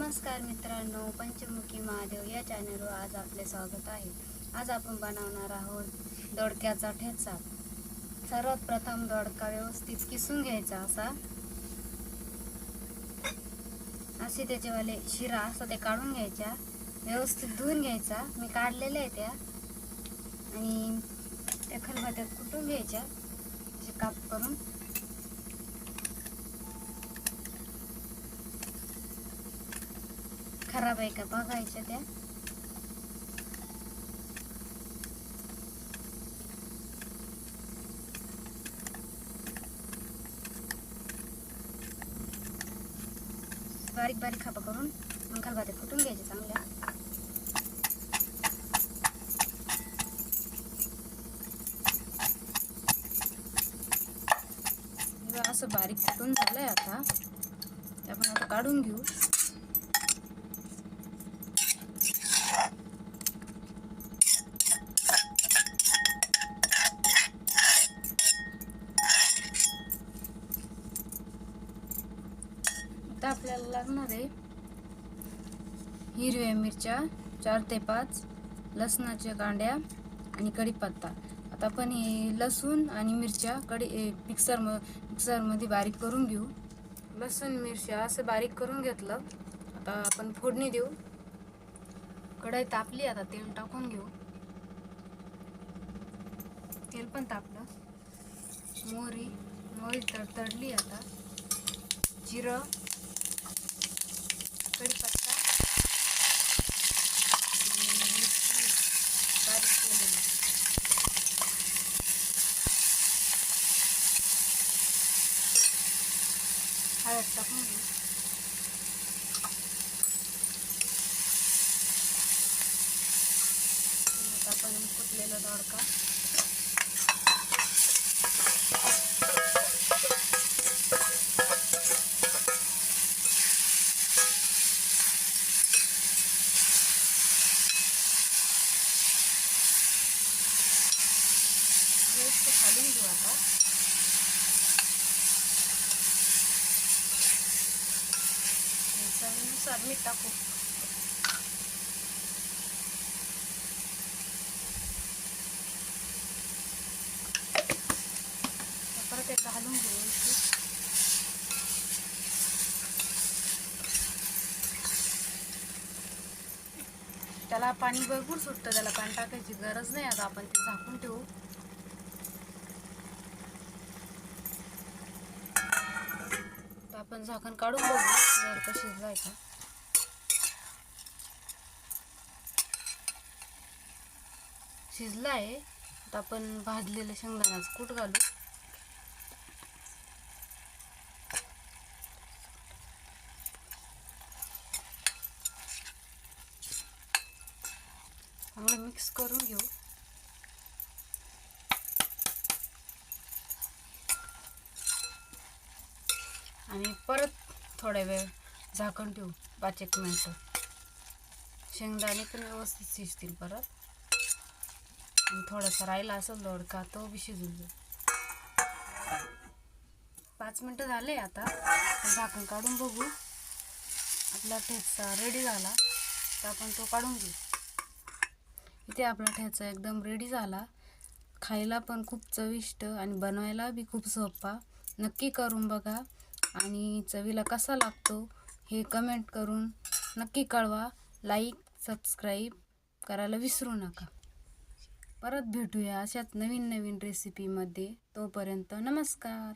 नमस्कार मित्रांनो, पंचमुखी महादेव या चॅनलवर आज आपले स्वागत आहे। आज आपण बनवणार आहोत दोडक्याचा ठेचा। सर्वात प्रथम दोडका व्यवस्थित किसून घ्यायचा असे त्याचेवाले शिरा असं ते काढून घ्यायच्या, व्यवस्थित धुवून घ्यायचा। मी काढलेले आहे त्या आणि त्या खलबत्त्यात कुटून घ्यायच्या काप करून। खराब आहे का बघायच्या त्या। बारीक बारीक खापा करून मग खलबत्त्यात कुटून घ्यायचे चांगल्या। असं बारीक कुटून झालंय आता आपण आता काढून घेऊ। आता आपल्याला लागणार आहे हिरव्या मिरच्या 4 ते 5, लसणाच्या कांड्या आणि कढीपत्ता। आता आपण हे लसूण आणि मिरच्या मिक्सर मध्ये बारीक करून घेऊ। लसूण मिरच्या असं बारीक करून घेतलं। आता आपण फोडणी देऊ। कढई तापली, आता तेल टाकून घेऊ। तेल पण तापलं। मोहरी तडतडली। आता जिरं, कढीपत्ता बारीक केलेली, हळद टाकून घेऊ। आपण कुटलेला दोडका घालून घेऊ। आता चवीनुसार मीठ टाकू। परत एकदा घालून घेऊ। त्याला पाणी भरपूर सुटतं, त्याला पाणी टाकायची गरज नाही। आता आपण ते झाकून ठेवू। आपण झाकण काढून बघू जर का शिजलाय का। शिजला आहे। आता आपण भाजलेलं शेंगदाण्याचं कूट घालू। चांगलं मिक्स करून घेऊ आणि परत थोड्या वेळ झाकण ठेवू, 5-1 मिनिटं। शेंगदाणे पण व्यवस्थित शिजतील परत, आणि थोडासा राहिला असेल दोडका तो बी शिजून जाईल। 5 मिनिटं झाले। आता झाकण काढून बघू। आपला ठेचा रेडी झाला, तर आपण तो काढून घेऊ। इथे आपला ठेचा एकदम रेडी झाला। खायला पण खूप चविष्ट आणि बनवायला बी खूप सोपा। नक्की करून बघा आणि चवीला कसा लागतो हे कमेंट करून नक्की कळवा। लाईक, सबस्क्राईब करायला विसरू नका। परत भेटूया अशाच नवीन रेसिपीमध्ये। तोपर्यंत नमस्कार।